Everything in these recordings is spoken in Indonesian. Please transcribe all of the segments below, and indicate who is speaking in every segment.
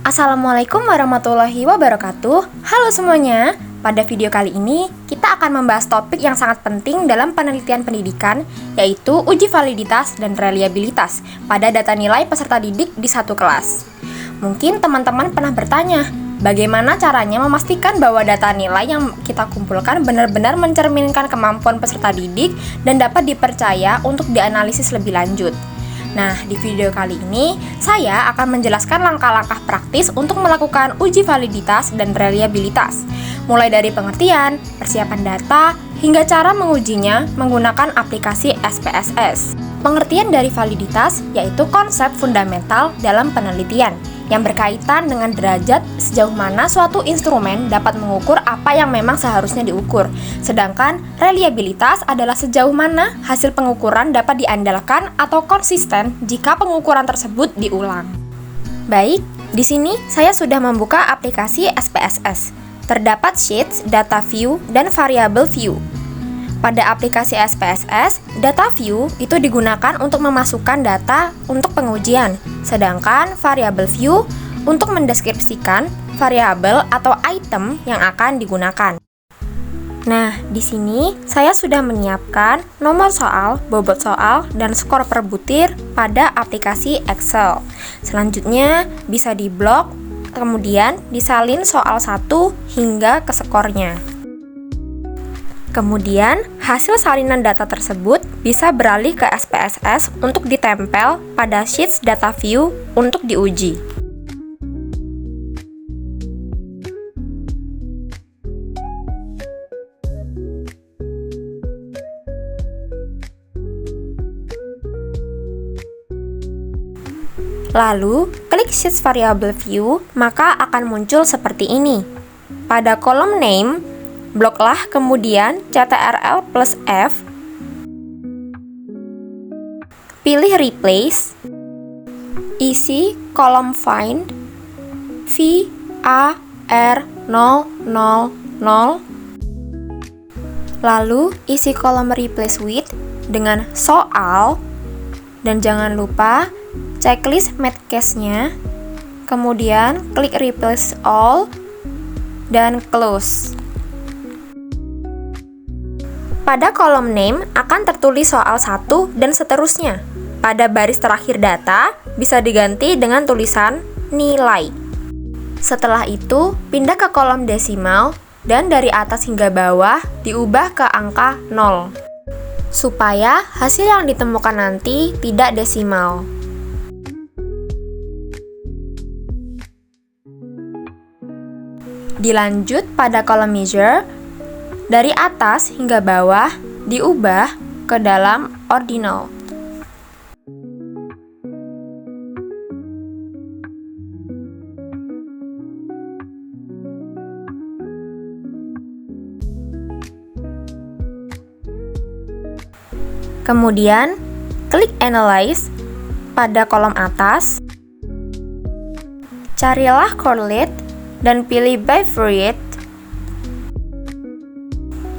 Speaker 1: Assalamualaikum warahmatullahi wabarakatuh. Halo semuanya. Pada video kali ini, kita akan membahas topik yang sangat penting dalam penelitian pendidikan, yaitu uji validitas dan reliabilitas pada data nilai peserta didik di satu kelas. Mungkin teman-teman pernah bertanya, bagaimana caranya memastikan bahwa data nilai yang kita kumpulkan benar-benar mencerminkan kemampuan peserta didik dan dapat dipercaya untuk dianalisis lebih lanjut. Nah, di video kali ini, saya akan menjelaskan langkah-langkah praktis untuk melakukan uji validitas dan reliabilitas, mulai dari pengertian, persiapan data, hingga cara mengujinya menggunakan aplikasi SPSS. Pengertian dari validitas yaitu konsep fundamental dalam penelitian, yang berkaitan dengan derajat sejauh mana suatu instrumen dapat mengukur apa yang memang seharusnya diukur. Sedangkan reliabilitas adalah sejauh mana hasil pengukuran dapat diandalkan atau konsisten jika pengukuran tersebut diulang. Baik, di sini saya sudah membuka aplikasi SPSS. Terdapat sheets, data view, dan variable view. Pada aplikasi SPSS, data view itu digunakan untuk memasukkan data untuk pengujian, sedangkan variable view untuk mendeskripsikan variabel atau item yang akan digunakan. Nah, di sini saya sudah menyiapkan nomor soal, bobot soal, dan skor per butir pada aplikasi Excel. Selanjutnya bisa diblok, kemudian disalin soal 1 hingga ke skornya. Kemudian, hasil salinan data tersebut bisa beralih ke SPSS untuk ditempel pada sheets data view untuk diuji. Lalu, klik sheets variable view, maka akan muncul seperti ini. Pada kolom name, bloklah kemudian CTRL plus F, pilih replace, isi kolom find VAR000, lalu isi kolom replace with dengan soal, dan jangan lupa checklist math case-nya, kemudian klik replace all, dan close. Pada kolom name akan tertulis soal 1 dan seterusnya. Pada baris terakhir data bisa diganti dengan tulisan nilai. Setelah itu, pindah ke kolom desimal dan dari atas hingga bawah diubah ke angka 0, supaya hasil yang ditemukan nanti tidak desimal. Dilanjut pada kolom measure, dari atas hingga bawah diubah ke dalam ordinal. Kemudian, klik Analyze pada kolom atas, carilah correlate dan pilih by variate.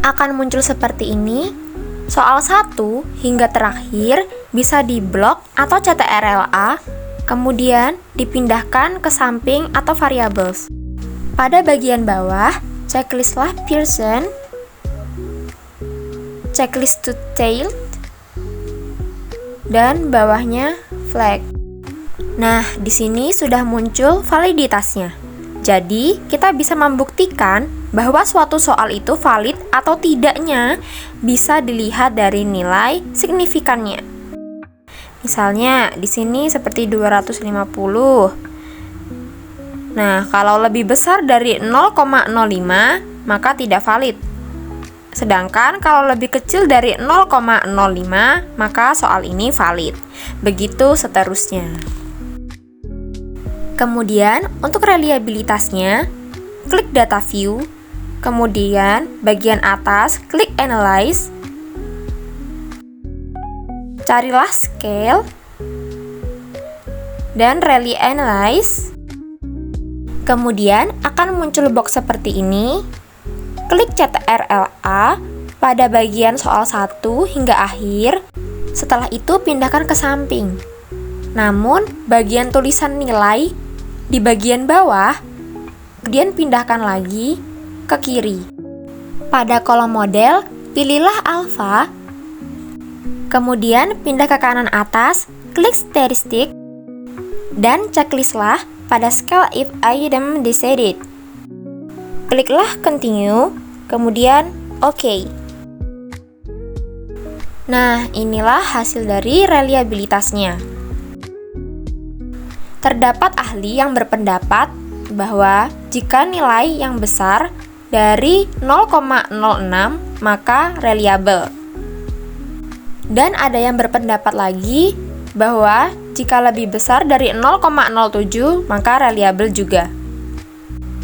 Speaker 1: Akan muncul seperti ini. Soal 1 hingga terakhir bisa diblok atau CTRL-A, kemudian dipindahkan ke samping atau variables. Pada bagian bawah, checklistlah Pearson, checklist to tail, dan bawahnya flag. Nah, di sini sudah muncul validitasnya. Jadi, kita bisa membuktikan bahwa suatu soal itu valid atau tidaknya bisa dilihat dari nilai signifikannya. Misalnya, di sini seperti 250. Nah, kalau lebih besar dari 0,05, maka tidak valid. Sedangkan kalau lebih kecil dari 0,05, maka soal ini valid. Begitu seterusnya. Kemudian, untuk reliabilitasnya, klik data view, kemudian bagian atas klik analyze, carilah scale, dan rally analyze. Kemudian akan muncul box seperti ini. Klik CTRL-A pada bagian soal 1 hingga akhir. Setelah itu pindahkan ke samping. Namun, bagian tulisan nilai di bagian bawah, kemudian pindahkan lagi ke kiri. Pada kolom model, pilihlah alfa, kemudian pindah ke kanan atas, klik statistik, dan checklistlah pada scale if item decided. Kliklah continue, kemudian OK. Nah, inilah hasil dari reliabilitasnya. Terdapat ahli yang berpendapat bahwa jika nilai yang besar dari 0,06 maka reliable. Dan ada yang berpendapat lagi bahwa jika lebih besar dari 0,07 maka reliable juga.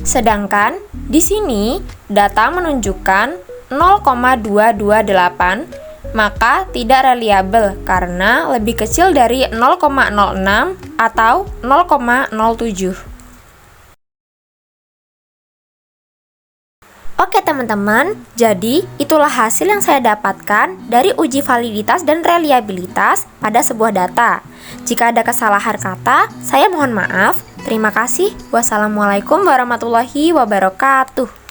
Speaker 1: Sedangkan di sini data menunjukkan 0,228 maka tidak reliable karena lebih kecil dari 0,06 atau 0,07. Oke teman-teman, jadi itulah hasil yang saya dapatkan dari uji validitas dan reliabilitas pada sebuah data. Jika ada kesalahan kata, saya mohon maaf. Terima kasih. Wassalamualaikum warahmatullahi wabarakatuh.